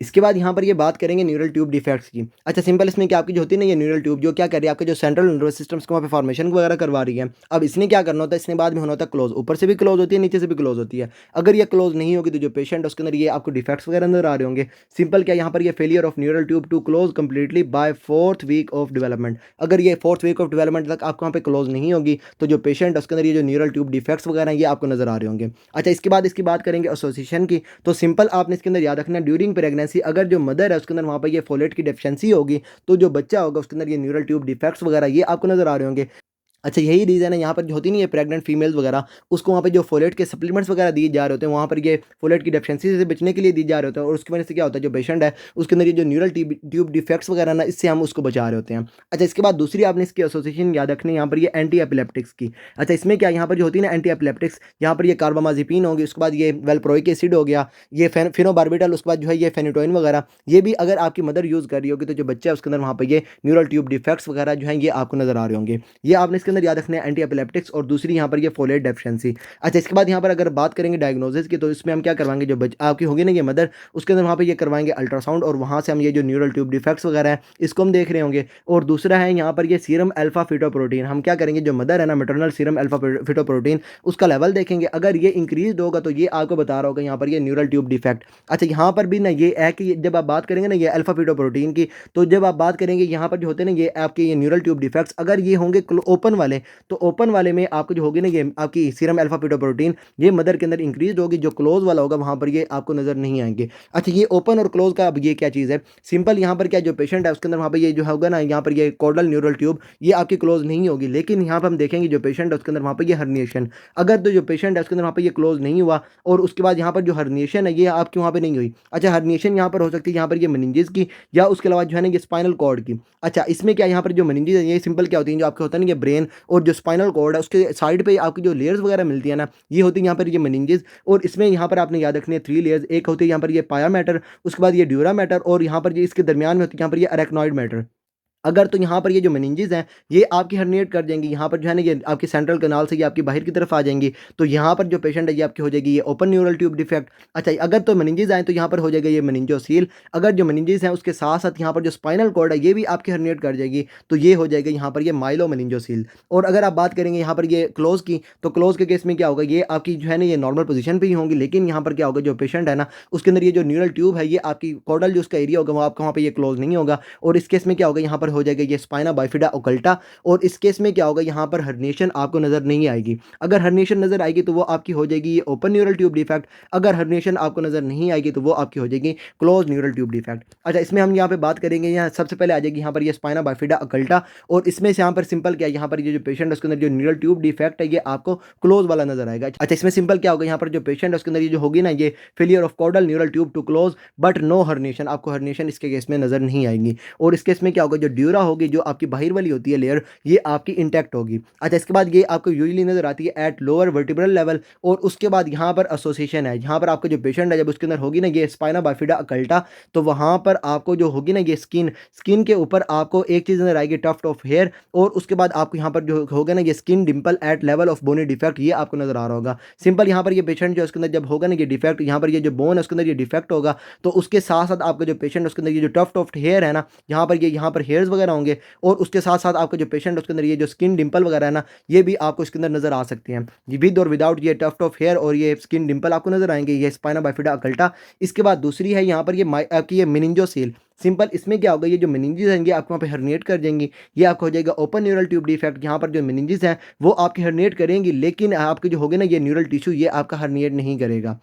इसके बाद यहाँ पर ये बात करेंगे न्यूरल ट्यूब डिफेक्ट्स की। अच्छा सिंपल इसमें क्या आपकी जो होती है ना ये न्यूरल ट्यूब जो क्या कर रही है आपके जो सेंट्रल नर्वस सिस्टम्स को वहाँ पे फॉर्मेशन वगैरह करवा रही है। अब इसने क्या करना होता है, इसने बाद में होना होता है क्लोज, ऊपर से भी क्लोज होती है नीचे से भी क्लोज होती है। अगर ये क्लोज नहीं होगी तो जो पेशेंट है उसके अंदर ये आपको डिफेक्ट्स वगैरह नजर आ रहे होंगे। सिंपल क्या यहाँ पर ये failure of neural tube to close completely by 4th week of development. अगर ये 4th वीक ऑफ डेवलपमेंट तक आपको वहाँ पे क्लोज नहीं होगी तो जो पेशेंट है उसके अंदर ये जो न्यूरल ट्यूब डिफेक्ट्स वगैरह हैं ये आपको नजर आ रहे होंगे। अच्छा इसके बाद इसकी बात करेंगे एसोसिएशन की। तो सिंपल आपने इसके अंदर याद रखना ड्यूरिंग प्रेगनेंसी अगर जो मदर है उसके अंदर वहाँ पर ये फोलेट की डेफिशिएंसी होगी तो जो बच्चा होगा उसके अंदर ये न्यूरल ट्यूब डिफेक्ट्स वगैरह ये आपको नजर आ रहे होंगे। अच्छा यही रीज़न है यहाँ पर जो होती नहीं है प्रेग्नेंट फीमेल्स वगैरह उसको वहाँ पे जो फोलेट के सप्लीमेंट्स वगैरह दिए जा रहे होते हैं वहाँ पर ये फोलेट की डेफिशिएंसी से बचने के लिए दिए जा रहे होते हैं और उसकी वजह से क्या होता है जो पेशेंट है उसके अंदर ये जो न्यूरल ट्यूब डिफेक्ट्स वगैरह ना इससे हम उसको बचा रहे होते हैं। अच्छा इसके बाद दूसरी आपने इसकी एसोसिएशन याद रखनी है यहाँ पर ये एंटी एपिलेप्टिक्स की। अच्छा इसमें क्या यहाँ पर जो होती है ना एंटी एपिलेप्टिक्स यहाँ पर ये कार्बामाजिपिन होगी, उसके बाद ये वेलप्रोइक एसिड हो गया, ये फिनोबार्बिटल, उसके बाद जो है ये फेनिटोइन वगैरह ये भी अगर आपकी मदर यूज़ कर रही होगी तो जो बच्चा है उसके अंदर वहाँ पर ये न्यूरल ट्यूब डिफेक्ट्स वगैरह जो है ये आपको नजर आ रहे होंगे। ये आपने इसके अंदर याद रखना है एंटी एपिलेप्टिक्स और दूसरी यहाँ पर ये फोलेट डेफिशिएंसी। अच्छा इसके बाद यहाँ पर अगर बात करेंगे डायग्नोसिस की तो इसमें हम क्या करवाएंगे जो आपकी होगी ना ये मदर उसके अंदर वहाँ पे ये करवाएंगे अल्ट्रासाउंड और वहाँ से हम ये जो न्यूरल ट्यूब डिफेक्ट्स वगैरह है इसको हम देख रहे होंगे। और दूसरा है यहाँ पर ये सीरम अल्फा फिटोप्रोटीन, हम क्या करेंगे जो मदर है ना मेटरनल सीरम अल्फा फिटोप्रोटीन उसका लेवल देखेंगे, अगर ये इंक्रीज होगा तो ये आपको बता रहा होगा यहाँ पर ये न्यूरल ट्यूब डिफेक्ट। अच्छा यहाँ पर भी ना ये है कि जब आप बात करेंगे ना ये अल्फा फिटोप्रोटीन की तो जब आप बात करेंगे यहाँ पर जो होते हैं ना ये आपके ये न्यूरल ट्यूब डिफेक्ट्स अगर ये होंगे ओपन वाले तो ओपन वाले में आपको जो होगी ना ये आपकी सीरम अल्फा फिटोप्रोटीन ये मदर के अंदर इंक्रीज होगी, जो क्लोज वाला होगा वहाँ पर ये आपको नजर नहीं आएंगे। अच्छा ये ओपन और क्लोज का अब ये क्या चीज़ है, सिंपल यहाँ पर क्या जो पेशेंट है उसके अंदर वहाँ पर ये जो होगा ना यहाँ पर ये कॉर्डल न्यूरल ट्यूब ये आपकी क्लोज नहीं होगी, लेकिन यहाँ पर हम देखेंगे जो पेशेंट है उसके अंदर वहाँ पर ये हर्निएशन, अगर तो जो पेशेंट है उसके अंदर वहाँ पर ये क्लोज नहीं हुआ और उसके बाद यहाँ पर जो हर्निएशन है ये आपकी वहाँ पर नहीं हुई। अच्छा हर्निएशन यहाँ पर हो सकती है यहाँ पर ये मेनिंजेस की या उसके अलावा जो है ना ये स्पाइनल कॉर्ड की। अच्छा इसमें क्या यहाँ पर जो मेनिंजेस है ये सिंपल क्या होती है जो आपके होता है ना ये ब्रेन और जो स्पाइनल कॉर्ड है उसके साइड पे आपकी जो लेयर्स वगैरह मिलती है ना ये होती है यहाँ पर ये मेनिंजेस। और इसमें यहाँ पर आपने याद रखनी है 3 लेयर्स, एक होती है यहाँ पर ये पाया मैटर, उसके बाद ये ड्यूरा मैटर और यहाँ पर ये इसके दरमियान में होती है यहाँ पर ये अरेक्नॉइड मैटर। अगर तो यहाँ पर ये जो मेनिंजेस हैं ये आपकी हर्निएट कर जाएंगी, यहाँ पर जो है ना ये आपकी सेंट्रल कनाल से ये आपकी बाहर की तरफ आ जाएंगी तो यहाँ पर जो पेशेंट है ये आपकी हो जाएगी ये ओपन न्यूरल ट्यूब डिफेक्ट। अच्छा अगर तो मेनिंजेस आए तो यहाँ पर हो जाएगा ये मेनिंजोसील, अगर जो मेनिंजेस हैं उसके साथ साथ यहाँ पर जो स्पाइनल कॉर्ड है ये भी आपकी हर्निएट कर जाएगी तो ये हो जाएगा यहाँ पर ये माइलो मेनिंजोसील। और अगर आप बात करेंगे यहाँ पर ये क्लोज की तो क्लोज के केस में क्या होगा ये आपकी जो है ना ये नॉर्मल पोजीशन पे ही होंगी, लेकिन यहाँ पर क्या होगा जो पेशेंट है ना उसके अंदर ये जो न्यूरल ट्यूब है ये आपकी कॉर्डल जो उसका एरिया होगा वो आपका वहाँ पे ये क्लोज नहीं होगा और इस केस में क्या होगा यहाँ पर हो जाएगा ये स्पाइना बाइफिडा ओकल्टा। और इस केस में क्या होगा यहाँ पर हर्निएशन आपको नजर नहीं आएगी, अगर हर्निएशन नजर आएगी तो वो आपकी हो जाएगी ये ओपन न्यूरल ट्यूब डिफेक्ट, अगर हर्निएशन आपको नजर नहीं आएगी तो वो आपकी हो जाएगी क्लोज न्यूरल ट्यूब डिफेक्ट। अच्छा इसमें हम यहाँ पे बात करेंगे यहाँ सबसे पहले आ जाएगी यहाँ पर ये स्पाइना बाइफिडा ओकल्टा और इसमें से यहाँ पर सिंपल क्या यहाँ पर ये जो पेशेंट है उसके अंदर जो न्यूरल ट्यूब डिफेक्ट है ये आपको क्लोज वाला नजर आएगा। अच्छा इसमें सिंपल क्या होगा यहाँ पर जो पेशेंट है उसके अंदर ये जो होगी ना ये failure of caudal neural tube to close but no herniation, आपको हर्निएशन इसके केस में नजर नहीं आएंगी। और इस केस में क्या होगा जो ड्यूरा होगी जो आपकी बाहर वाली होती है लेयर ये आपकी इंटैक्ट होगी। अच्छा इसके बाद ये आपको यूजली नजर आती है एट लोअर वर्टिब्रल लेवल और उसके बाद यहाँ पर एसोसिएशन है, यहाँ पर आपका जो पेशेंट है जब उसके अंदर होगी ना ये स्पाइना बाइफिडा अकल्टा तो वहाँ पर आपको जो होगी ना ये स्किन के ऊपर आपको एक चीज़ नजर आएगी टफ्ट ऑफ हेयर और उसके बाद आपको यहाँ पर जो होगा ना ये skin dimple at level of bony defect ये आपको नजर आ रहा होगा। सिंपल यहाँ पर ये पेशेंट जो उसके अंदर जब होगा ना ये डिफेक्ट यहाँ पर ये जो बोन है उसके अंदर ये डिफेक्ट होगा तो उसके साथ साथ आपका जो पेशेंट उसके अंदर ये जो टफ्ट ऑफ हेयर है ना यहाँ पर हेयर्स वगैरह होंगे और उसके साथ साथ आपका जो पेशेंट है उसके अंदर ये जो स्किन डिंपल वगैरह है ना ये भी आपको इसके अंदर नजर आ सकती हैं, विद और विदाउट ये टफ्ट ऑफ हेयर और ये स्किन डिंपल आपको नजर आएंगे, ये स्पाइना बाइफिडा अकल्टा। इसके बाद दूसरी है यहाँ पर ये आपकी ये मेनिंजोसील, सिंपल इसमें क्या होगा ये जो मेनिंजेस हैं ये आपको वहाँ पे हर्निएट कर देंगी, ये आपको हो जाएगा ओपन न्यूरल ट्यूब डिफेक्ट, यहाँ पर जो मेनिंजेस हैं वो आपकी हर्निएट करेंगी लेकिन आपके जो होगे ना ये न्यूरल टिश्यू ये आपका हर्निएट नहीं करेगा।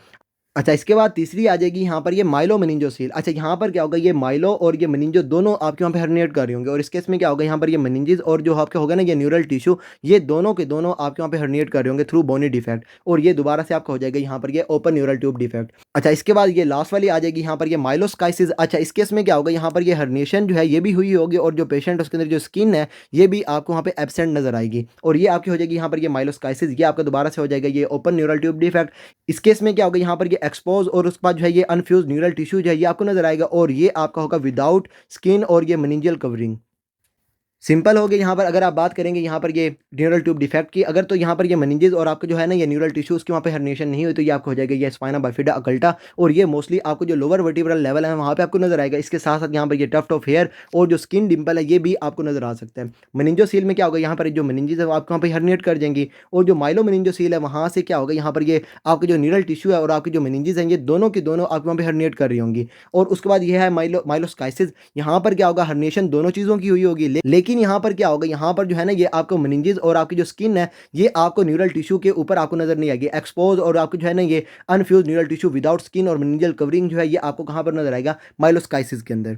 अच्छा इसके बाद तीसरी आ जाएगी यहाँ पर ये माइलो मेनिंजोसील। अच्छा यहाँ पर क्या होगा ये माइलो और ये मेनिंजो दोनों आपके वहाँ पे हर्निएट कर रहे होंगे और इस केस में क्या होगा यहाँ पर ये मेनिंजेस और जो आपके होगा ना ये न्यूरल टिश्यू ये दोनों के दोनों आपके वहाँ पे हर्निएट कर रहे होंगे थ्रू बोनी डिफेक्ट और ये दोबारा से आपका हो जाएगा यहाँ पर ये ओपन न्यूरल ट्यूब डिफेक्ट। अच्छा इसके बाद ये लास्ट वाली आ जाएगी यहाँ पर ये माइलोस्काइसिस। अच्छा इस केस में क्या होगा यहाँ पर ये हर्निएशन जो है ये भी हुई होगी और जो पेशेंट उसके अंदर जो स्किन है ये भी आपको वहाँ पे एब्सेंट नजर आएगी और ये आपकी हो जाएगी यहाँ पर ये माइलोस्काइसिस, ये आपका दोबारा से हो जाएगा ये ओपन न्यूरल ट्यूब डिफेक्ट। इस केस में क्या होगा यहाँ पर ये एक्सपोज और उसके बाद जो है ये अनफ्यूज न्यूरल टिश्यू जो है ये आपको नजर आएगा और ये आपका होगा विदाउट स्किन और ये मेनिंजियल कवरिंग। सिंपल हो गया यहाँ पर। अगर आप बात करेंगे यहाँ पर ये न्यूरल ट्यूब डिफेक्ट की, अगर तो यहाँ पर ये मेनिंजेस और आपका जो है ना ये न्यूरल टिश्यू उसके वहाँ पे हर्निएशन नहीं हुई, तो ये आपको हो जाएगा ये स्पाइना बाइफिडा अकल्टा, और ये मोस्टली आपको जो लोअर वर्टिब्रल लेवल है वहाँ पे आपको नजर आएगा। इसके साथ साथ यहाँ पर ये टफ्ट ऑफ हेयर और जो स्किन डिंपल है ये भी आपको नजर आ सकता है। मेनिंजोसील में क्या होगा, यहाँ पर जो मेनिंजेस है वो आपको वहाँ पे हर्निएट कर जाएंगी, और जो माइलो मेनिंजोसील है वहाँ से क्या होगा, यहाँ पर ये आपके जो न्यूरल टिश्यू है और आपके जो मेनिंजेस हैं ये दोनों की दोनों आपको वहाँ पे हर्निएट कर रही होंगी। और उसके बाद ये है माइलोस्काइसिस। यहाँ पर क्या होगा, हर्निएशन दोनों चीज़ों की हुई होगी, लेकिन यहाँ पर क्या होगा, यहाँ पर जो है ना ये आपको मेनिंजेस और आपकी जो स्किन है ये आपको न्यूरल टिश्यू के ऊपर आपको नजर नहीं आएगी एक्सपोज, और आपको जो है ना ये अनफ्यूज न्यूरल टिश्यू विदाउट स्किन और मेनिंजियल कवरिंग जो है ये आपको कहाँ पर नजर आएगा, माइलोस्काइसिस के अंदर।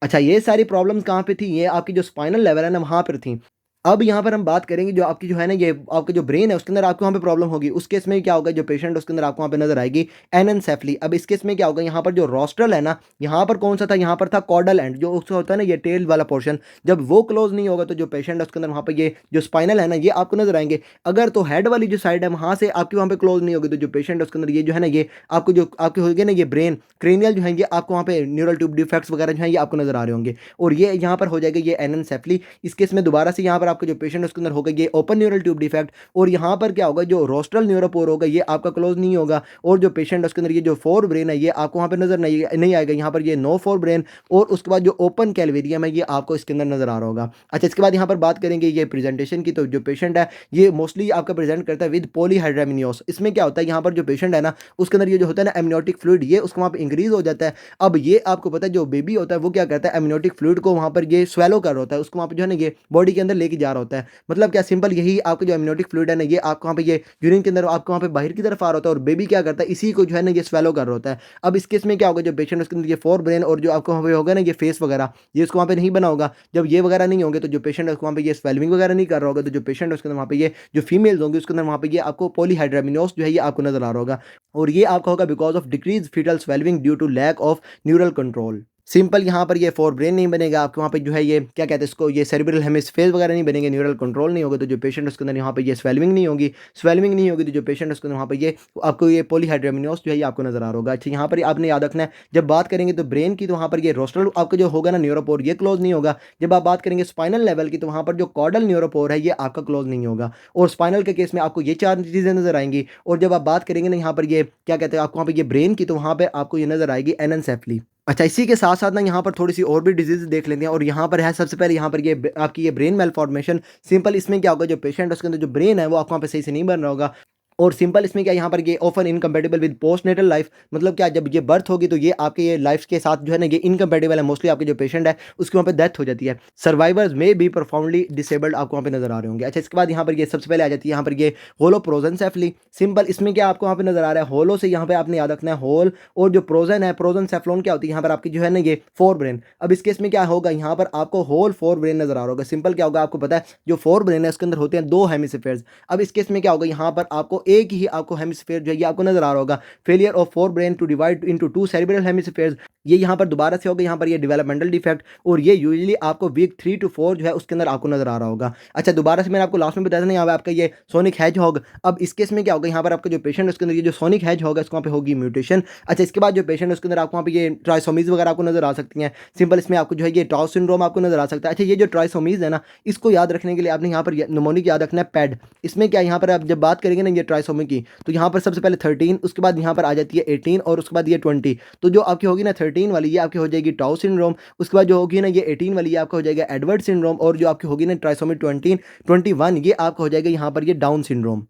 अच्छा, ये सारी प्रॉब्लम्स कहाँ पे थी, ये आपकी जो स्पाइनल लेवल है ना वहाँ पर थी। अब यहाँ पर हम बात करेंगे जो आपकी जो है ना ये आपका जो ब्रेन है उसके अंदर आपको वहाँ पे प्रॉब्लम होगी। उस केस में क्या होगा, जो पेशेंट है उसके अंदर आपको वहाँ पे नजर आएगी एनेन्सेफली। अब इस केस में क्या होगा, यहाँ पर जो रोस्ट्रल है ना, यहाँ पर कौन सा था, यहाँ पर था कॉर्डल एंड, जो उसका होता है ना ये टेल वाला पोर्शन, जब वो क्लोज नहीं होगा तो जो पेशेंट है उसके अंदर वहाँ पर ये जो स्पाइनल है ना ये आपको नजर आएंगे। अगर तो हेड वाली जो साइड है वहाँ से आपकी वहाँ पे क्लोज नहीं होगी, तो जो पेशेंट है उसके अंदर ये जो है ना ये आपको जो आपके होंगे ना ये ब्रेन क्रेनियल जो है ये आपको वहाँ पे न्यूरल ट्यूब डिफेक्ट्स वगैरह जो है ये आपको नजर आ रहे होंगे, और ये यहाँ पर हो जाएगा ये एनेन्सेफली। इस केस में दोबारा से यहाँ पर आपका जो पेशेंट है उसके अंदर होगा ये ओपन न्यूरल ट्यूब डिफेक्ट, और यहाँ पर क्या होगा, जो रोस्ट्रल न्यूरोपोर होगा ये आपका क्लोज नहीं होगा, और जो पेशेंट है उसके अंदर ये जो फोर ब्रेन है ये आपको वहाँ पे नजर नहीं आएगा, यहाँ पर ये नो फोर ब्रेन, और उसके बाद जो ओपन कैलवेरियम है ये आपको इसके अंदर नजर आ रहा होगा। अच्छा, इसके बाद यहाँ पर बात करेंगे ये प्रेजेंटेशन की, तो जो पेशेंट है ये मोस्टली आपका प्रेजेंट करता है विद पॉलीहाइड्रामिनियोस। इसमें क्या होता है, यहाँ पर जो पेशेंट है ना उसके अंदर ये जो होता है ना एमनियोटिक फ्लूइड ये उसको वहाँ पे इंक्रीज हो जाता है। अब ये आपको पता है जो बेबी होता है वो क्या करता है, एमनियोटिक फ्लूइड को वहाँ पर ये स्वेलो कर रहा होता है, उसको वहाँ पे जो है ना ये बॉडी के अंदर लेके जा रहा होता है। मतलब क्या, सिंपल यही आपका जो एमनियोटिक फ्लूइड है ना ये आपको वहाँ पे ये यूरिन के अंदर आपको वहाँ पे बाहर की तरफ आ रहा होता है, और बेबी क्या करता है इसी को जो है ना ये स्वेलो कर रहा होता है। अब इस केस में क्या होगा, जो पेशेंट उसके अंदर ये फोर ब्रेन और जो आपको वहाँ पे होगा ना ये फेस वगैरह ये उसको वहाँ पे नहीं बना होगा। जब ये वगैरह नहीं होंगे तो जो पेशेंट है उसको वहाँ पे ये स्वेलिंग वगैरह नहीं कर रहा होगा, तो जो पेशेंट है उसके अंदर वहाँ पे ये जो फीमेल्स होंगे उसके अंदर वहाँ पे ये आपको पॉलीहाइड्रामिनोस जो है ये आपको नजर आ रहा होगा, और ये आपका होगा because of decrease fetal swelling due to lack of neural control. Simple यहाँ पर ये फोर ब्रेन नहीं बनेगा आपके वहाँ पे जो है ये क्या कहते हैं इसको, ये सेरिब्रल हेमिस्फेयर वगैरह नहीं बनेंगे, न्यूरल कंट्रोल नहीं होगा, तो जो पेशेंट उसके अंदर यहाँ पे ये स्वेलिंग नहीं होगी तो जो पेशेंट उसके अंदर वहाँ पे ये आपको ये पॉलीहाइड्रामिनोस जो है ये आपको नजर आ रहा होगा। अच्छा, यहाँ पर आपने याद रखना है जब बात करेंगे तो ब्रेन की, तो वहाँ पर ये रोस्ट्रल आपका जो होगा ना न्यूरोपोर ये क्लोज नहीं होगा। जब आप बात करेंगे स्पाइनल लेवल की, तो वहाँ पर जो कॉर्डल न्यूरोपोर है ये आपका क्लोज नहीं होगा, और स्पाइनल के केस में आपको ये चार चीज़ें नजर आएंगी। और जब आप बात करेंगे ना यहाँ पर ये क्या कहते हैं आपको वहाँ पे ये ब्रेन की, तो वहाँ पे आपको ये नजर आएगी एनेन्सेफली। अच्छा, इसी के साथ साथ ना यहाँ पर थोड़ी सी और भी डिजीज देख लेते हैं, और यहाँ पर है सबसे पहले यहाँ पर ये आपकी ये ब्रेन मेल फॉर्मेशन। सिंपल इसमें क्या होगा, जो पेशेंट उसके अंदर जो ब्रेन है वो आपको वहाँ पे सही से नहीं बन रहा होगा, और सिंपल इसमें क्या यहाँ पर ये often incompatible with postnatal life. मतलब क्या, जब ये बर्थ होगी तो ये आपके ये लाइफ के साथ जो है ना ये इनकम्पेटिबल है, मोस्टली आपके जो पेशेंट है उसकी वहाँ पे डेथ हो जाती है। सर्वाइवर्स में भी प्रोफाउंडली डिसेबल्ड आपको वहाँ पे नजर आ रहे होंगे। अच्छा, इसके बाद यहाँ पर ये सबसे पहले आ जाती है यहाँ पर ये होलो प्रोजेंसेफली। सिंपल इसमें क्या आपको वहाँ पे नजर आ रहा है, होलो से यहाँ पे आपने याद रखना है होल, और जो प्रोजन है प्रोजेंसेफ्लोन क्या होती है यहाँ पर आपकी जो है ना ये फोर ब्रेन। अब इस केस में क्या होगा, यहाँ पर आपको होल फोर ब्रेन नजर आ रहा होगा। सिंपल क्या होगा, आपको पता है जो फोर ब्रेन है उसके अंदर होते हैं दो हेमिस्फेयर्स। अब इस केस में क्या होगा, यहाँ पर आपको एक ही आपको हेमिस्फेयर जो है ये आपको नजर आ रहा होगा। Failure of forebrain to divide into two cerebral hemispheres, ये यहाँ पर दोबारा से होगा, यहाँ पर ये डेवलपमेंटल डिफेक्ट, और ये यूजुअली आपको वीक 3 to 4 जो है उसके अंदर आपको नजर आ रहा होगा। अच्छा, दोबारा से मैंने आपको लास्ट में बताया था ना यहाँ पे आपका ये सोनिक हैज होगा। अब इस केस में क्या होगा, यहाँ पर आपका जो पेशेंट है उसके अंदर ये जो सोनिक हैज होगा इसको वहाँ पे होगी म्यूटेशन। अच्छा, इसके बाद जो पेशेंट है उसके अंदर आपको वहाँ पे ये ट्राइसोमीज वगैरह आपको नजर आ सकती हैं। सिंपल इसमें आपको जो है ये टाउ सिंड्रोम आपको नजर आ सकता है। अच्छा, ये जो ट्राइसोमीज है ना इसको याद रखने के लिए आपने यहाँ पर निमोनिक याद रखना है पैड। इसमें क्या, यहाँ पर आप जब बात करेंगे ना ये ट्राइसोमी की, तो यहाँ पर सबसे पहले 13, उसके बाद यहाँ पर आ जाती है 18, और उसके बाद ये 20। तो जो आपकी होगी ना 13 वाली ये आपकी हो जाएगी टाउ सिंड्रोम, उसके बाद जो होगी ना ये 18 वाली ये आपका हो जाएगा एडवर्ड सिंड्रोम, और जो आपकी होगी ना ट्राइसोमी 21 ये आपका हो जाएगा यहाँ पर ये डाउन सिंड्रोम।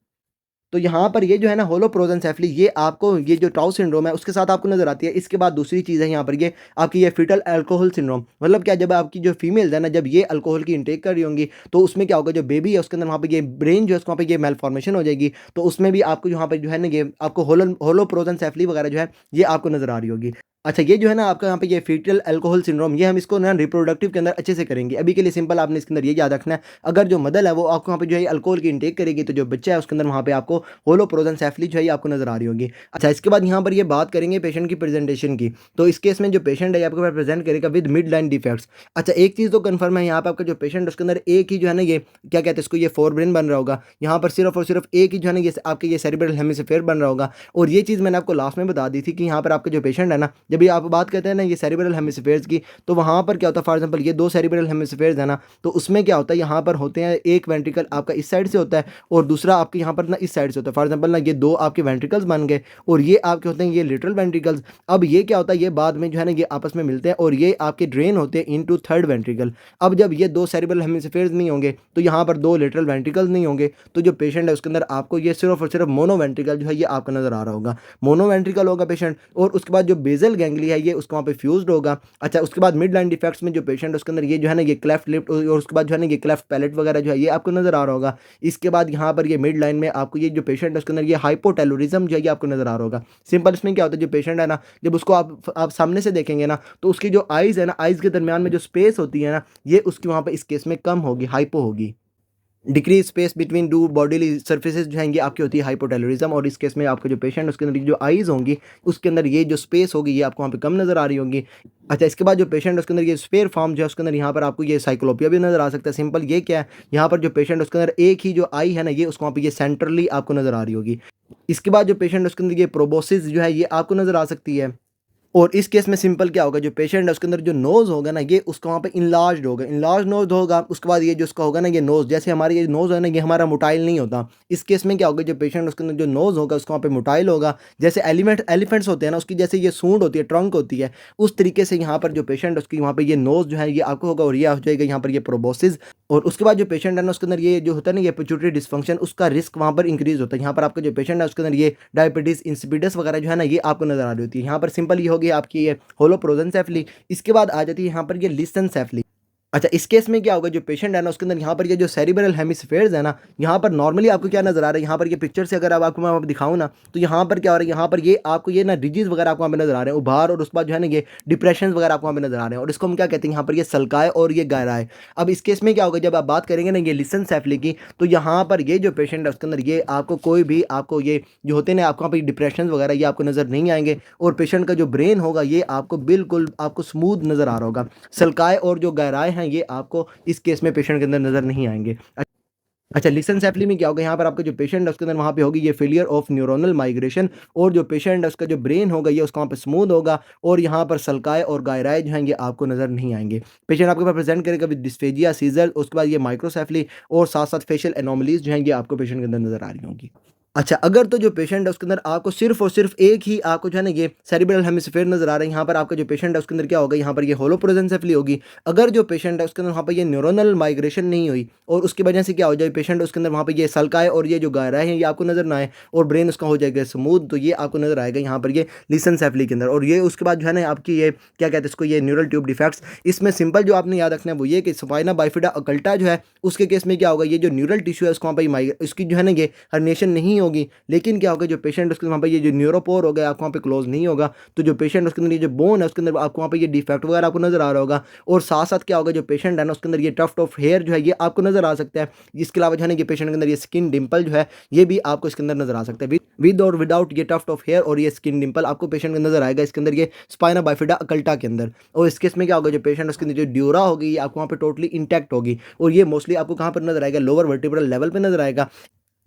तो यहाँ पर ये जो है ना होलोप्रोजेंसेफली ये आपको ये जो टाउ सिंड्रोम है उसके साथ आपको नजर आती है। इसके बाद दूसरी चीज़ है यहाँ पर ये आपकी ये फीटल अल्कोहल सिंड्रोम। मतलब क्या, जब आपकी जो फीमेल्स है ना जब ये अल्कोहल की इंटेक कर रही होंगी तो उसमें क्या होगा, जो बेबी है उसके अंदर वहाँ पे ये ब्रेन जो है उसको वहाँ पे ये मेल फॉर्मेशन हो जाएगी, तो उसमें भी आपको यहाँ पर जो है ना ये आपको होलोप्रोजेंसेफली वगैरह जो है ये आपको नजर आ रही होगी। अच्छा, ये जो है ना आपका यहाँ पे ये फीटल अल्कोहल सिंड्रोम ये हम इसको ना रिप्रोडक्टिव के अंदर अच्छे से करेंगे। अभी के लिए सिंपल आपने इसके अंदर ये याद रखना है, अगर जो मदर है वो आपको वहाँ पे जो है अल्कोहल की इंटेक करेगी तो जो बच्चा है उसके अंदर वहाँ पे आपको होलोप्रोजेंसेफली जो है आपको नजर आ रही होगी। अच्छा, इसके बाद यहाँ पर ये बात करेंगे पेशेंट की प्रेजेंटेशन की, तो इस केस में जो पेशेंट है आपको प्रेजेंट करेगा विद मिड लाइन डिफेक्ट्स। अच्छा, एक चीज़ तो कन्फर्म है यहाँ पे आपका जो पेशेंट है उसके अंदर एक ही जो है ना ये क्या कहते हैं इसको ये फोर ब्रेन बन रहा होगा, यहाँ पर सिर्फ और सिर्फ एक ही जो है ना ये आपके ये सेरिब्रल हेमिस्फेयर बन रहा होगा। और ये चीज़ मैंने आपको लास्ट में बता दी थी कि यहाँ पर आपका जो पेशेंट है ना जब ये आप बात करते हैं ना ये सेरिब्रल हेमिस्फीयर्स की, तो वहाँ पर क्या होता है, फॉर एग्जांपल ये दो सेरिब्रल हेमिस्फीयर्स है ना, तो उसमें क्या होता है, यहाँ पर होते हैं एक वेंट्रिकल आपका इस साइड से होता है और दूसरा आपके यहाँ पर ना इस साइड से होता है। फॉर एग्जांपल ना ये दो आपके वेंट्रिकल्स बन गए और ये आपके होते हैं ये लिटरल वेंट्रिकल्स। अब ये क्या होता है, ये बाद में जो है ना ये आपस में मिलते हैं और ये आपके ड्रेन होते हैं इनटू थर्ड वेंट्रिकल। अब जब ये दो सेरिब्रल हेमिस्फीयर्स नहीं होंगे तो यहाँ पर दो लिटरल वेंट्रिकल्स नहीं होंगे, तो जो पेशेंट है उसके अंदर आपको ये सिर्फ और सिर्फ मोनो वेंट्रिकल जो है ये आपको नजर आ रहा होगा, मोनो वेंट्रिकल होगा पेशेंट। और उसके बाद जो बेजल गैंग्लिया है ये उसको वहाँ पे फ्यूज्ड होगा। अच्छा, उसके बाद मिड लाइन डिफेक्ट्स में जो पेशेंट है उसके अंदर ये जो है ना ये क्लेफ्ट लिफ्ट और उसके बाद जो है ना ये क्लेफ्ट पैलेट वगैरह जो है ये आपको नजर आ रहा होगा। इसके बाद यहाँ पर ये मिड लाइन में आपको ये जो पेशेंट है उसके अंदर ये हाइपोटेलोरिज्म जो है ये आपको नजर आ रहा होगा। सिंपल इसमें क्या होता है, जो पेशेंट है ना जब उसको आप सामने से देखेंगे ना तो उसकी जो आइज है ना, आइज के दरमियान में जो स्पेस होती है ना ये उसकी वहाँ पर इस केस में कम होगी, हाइपो होगी। Decrease space between two bodily surfaces जो हैं ये आपकी होती है हाइपोटेलोरिज्म। और इस केस में आपका जो पेशेंट है उसके अंदर जो आइज होंगी उसके अंदर ये जो स्पेस होगी ये आपको वहाँ पे कम नजर आ रही होगी। अच्छा, इसके बाद जो पेशेंट है उसके अंदर ये स्पेयर फॉर्म जो है उसके अंदर यहाँ पर आपको ये साइक्लोपिया भी नजर आ सकता है। सिंपल ये क्या है, यहाँ पर जो पेशेंट है उसके अंदर एक ही जो आई है ना ये उसको वहाँ पे ये सेंट्रली आपको नजर आ रही होगी। इसके बाद जो पेशेंट है उसके अंदर ये प्रोबोसिस जो है ये आपको नजर आ सकती है। और इस केस में सिंपल क्या होगा, जो पेशेंट है उसके अंदर जो नोज़ होगा ना ये उसका वहाँ पे इनलार्ज होगा, इनलार्ज नोज होगा। उसके बाद ये जो उसका होगा ना ये नोज़, जैसे हमारे ये नोज़ है ना ये हमारा मोटाइल नहीं होता। इस केस में क्या होगा, जो पेशेंट है उसके अंदर जो नोज़ होगा उसका वहाँ पे मोटाइल होगा। जैसे एलिफेंट्स होते हैं ना उसकी जैसे ये सूंड होती है, ट्रंक होती है, उस तरीके से यहाँ पर जो पेशेंट है उसकी वहाँ पे ये नोज़ जो है ये आपको होगा और ये हो जाएगा यहाँ पर ये प्रोबोसिस। और उसके बाद जो पेशेंट है ना उसके अंदर ये जो होता है ना ये पिट्यूटरी डिस्फंक्शन उसका रिस्क वहाँ पर इंक्रीज होता है। यहाँ पर आपका जो पेशेंट है उसके अंदर ये डायबिटीज इंसिपिडस वगैरह जो है ना ये आपको नजर आ रही होती है। यहाँ पर सिंपल ये होगी आपकी ये होलोप्रोजेंसेफली। इसके बाद आ जाती है यहाँ पर ये लिसेंसेफली। अच्छा, इस केस में क्या होगा, जो पेशेंट है ना उसके अंदर यहाँ पर ये जो सेरिब्रल हेमिस्फीयर्स है ना यहाँ पर नॉर्मली आपको क्या नजर आ रहा है, यहाँ पर ये पिक्चर से अगर आपको मैं दिखाऊँ ना तो यहाँ पर क्या हो रहा है, यहाँ पर ये आपको ये ना रिजीज वगैरह आपको वहाँ पे नजर आ रहे हैं उभार। और उसके बाद जो है ना ये डिप्रेशन वगैरह आपको वहाँ पे नजर आ रहे हैं और इसको हम क्या कहते हैं, यहाँ पर ये सल्काए और ये गहराए। अब इस केस में क्या होगा, जब आप बात करेंगे ना ये लिसेंसेफली की, तो यहाँ पर ये जो पेशेंट है उसके अंदर ये आपको कोई भी आपको ये जो होते हैं ना आपको वहाँ पर डिप्रेशन वगैरह ये आपको नजर नहीं आएंगे। और पेशेंट का जो ब्रेन होगा ये आपको बिल्कुल आपको स्मूथ नजर आ रहा होगा। सल्काए और जो गहराए हैं ये आपको इस केस में पेशेंट के अंदर नजर नहीं आएंगे। अच्छा, लिसेंसेफली में क्या होगा, यहाँ पर आपका जो पेशेंट है उसके अंदर वहाँ पे होगी ये फेलियर ऑफ न्यूरोनल माइग्रेशन। और जो पेशेंट है उसका जो ब्रेन होगा ये उसका वहाँ पे स्मूथ होगा और यहाँ पर सल्काए और गायराए जो हैं ये आपको नजर नहीं आएंगे। पेशेंट आपके पास प्रेजेंट करेगा विद डिस्फेजिया, सीजर, उसके बाद ये माइक्रोसेफली और साथ साथ फेशियल एनोमलीज जो हैं ये आपको पेशेंट के अंदर नजर आ रही होंगी। अच्छा, अगर तो जो पेशेंट है उसके अंदर आपको सिर्फ और सिर्फ एक ही आपको जो है ना ये सेरिब्रल हेमिस्फीयर नजर आ रहा है, यहाँ पर आपका जो पेशेंट है उसके अंदर क्या होगा, यहाँ पर ये होलोप्रोजेंसेफली होगी। अगर जो पेशेंट है उसके अंदर वहाँ पर ये न्यूरोनल माइग्रेशन नहीं हुई और उसकी वजह से क्या हो जाए, पेशेंट उसके अंदर वहाँ पर ये सल्काए और ये जो गायरा है ये आपको नजर ना आए और ब्रेन उसका हो जाएगा स्मूथ, तो ये आपको नजर आएगा यहाँ पर ये लिसेंसेफली के अंदर। और ये उसके बाद जो है ना आपकी ये क्या कहते हैं इसको, ये न्यूरल ट्यूब डिफेक्ट्स। इसमें सिंपल जो आपने याद रखना है वो ये कि स्पाइना बाइफिडा अकल्टा जो है उसके केस में क्या होगा, ये जो न्यूरल टिश्यू है उसको वहाँ पर इसकी जो है ना ये हर्निएशन नहीं होगी। लेकिन क्या होगा, जो पेशेंट उसके वहाँ पे ये जो न्यूरोपोर हो गया आपको वहाँ पे क्लोज नहीं होगा, तो जो पेशेंट उसके अंदर ये जो बोन है उसके अंदर आपको वहाँ पे ये डिफेक्ट वगैरह आपको नजर आ रहा होगा। और साथ साथ क्या होगा, जो पेशेंट है ना उसके अंदर ये टफ्ट ऑफ हेयर जो है ये आपको नजर आ सकता है। इसके अलावा जो है ना ये पेशेंट के अंदर ये स्किन डिंपल जो है ये भी आपको इसके अंदर नजर आ सकता है। विद और विदाउट ये टफ्ट ऑफ हेयर और ये स्किन डिंपल आपको पेशेंट के नजर आएगा इसके अंदर ये स्पाइना बाइफिडा अकल्टा के अंदर। और इस केस में क्या होगा, जो पेशेंट उसके अंदर जो ड्यूरा होगी ये आपको वहाँ पे टोटली इंटैक्ट होगी और ये मोस्टली आपको कहाँ पर नजर आएगा, लोअर वर्टिब्रल लेवल पे नजर आएगा।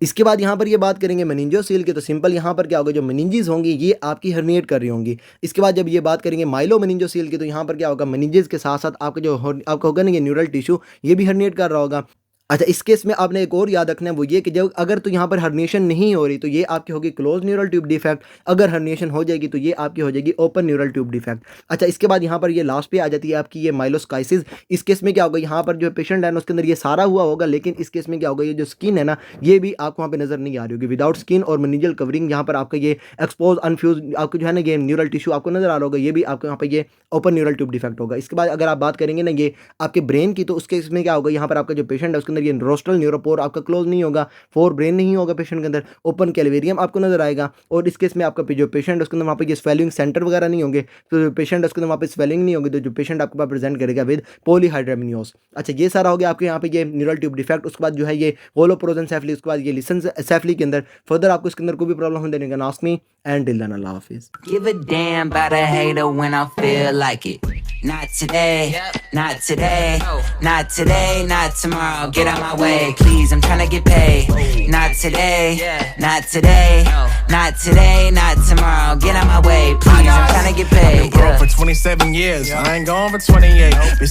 इसके बाद यहाँ पर ये बात करेंगे मेनिंजियोसील की, तो सिंपल यहाँ पर क्या होगा, जो मेनिंजेस होंगी ये आपकी हर्निएट कर रही होंगी। इसके बाद जब ये बात करेंगे माइलो मेनिंजियोसील की, तो यहाँ पर क्या होगा, मेनिंजेस के साथ साथ आपका जो आपका होगा ना ये न्यूरल टिश्यू ये भी हर्निएट कर रहा होगा। अच्छा, इस केस में आपने एक और याद रखना है वो ये कि जब अगर तो यहाँ पर हर्निएशन नहीं हो रही तो ये आपकी होगी क्लोज न्यूरल ट्यूब डिफेक्ट। अगर हर्निएशन हो जाएगी तो ये आपकी हो जाएगी ओपन न्यूरल ट्यूब डिफेक्ट। अच्छा, इसके बाद यहाँ पर ये लास्ट पे आ जाती है आपकी ये माइलोस्काइसिस। इस केस में क्या होगा, यहाँ पर जो पेशेंट है ना उसके अंदर ये सारा हुआ होगा, लेकिन इस केस में क्या होगा, ये जो स्किन है ना ये भी आपको वहाँ पे नजर नहीं आ रही होगी। विदाउट स्किन और मेनिंजियल कवरिंग यहाँ पर आपका ये एक्सपोज अनफ्यूज आपको जो है ना ये न्यूरल टिश्यू आपको नजर आ रहा होगा, ये भी आपको यहाँ पे ये ओपन न्यूरल ट्यूब डिफेक्ट होगा। इसके बाद अगर आप बात करेंगे ना ये आपके ब्रेन की, तो उसके इसमें क्या होगा, यहाँ पर आपका जो पेशेंट है उसके अंदर ये रोस्ट्रल न्यूरोपोर आपका क्लोज नहीं होगा, फोर ब्रेन नहीं होगा पेशेंट के अंदर, ओपन कैलवेरियम आपको नजर आएगा। और इस केस में आपका जो पेशेंट है उसके अंदर वहाँ पे ये स्वेलिंग सेंटर वगैरह नहीं होंगे, तो जो पेशेंट है उसके अंदर वहाँ पे स्वेलिंग नहीं होगी, तो जो पेशेंट आपके पास प्रेजेंट करेगा विद पॉलीहाइड्रामिनियोस। अच्छा, ये सारा हो गया आपके यहाँ पे ये न्यूरल ट्यूब डिफेक्ट। उसके बाद जो है ये होलोप्रोजेंसेफली, उसके बाद ये लिसेंसेफली के अंदर फर्दर आपको इसके अंदर कोई भी प्रॉब्लम होने देने का नास्मी एंड दिल अल्लाह हाफिज़। Give a damn about a hater when I feel like it. Not today, not today, not today, not tomorrow. Get out my way, please, I'm tryna get paid. Not today, not today, not today, not tomorrow. Get out my way, please, I'm tryna get paid. I've been broke for 27 years, I ain't going for 28. Been seeing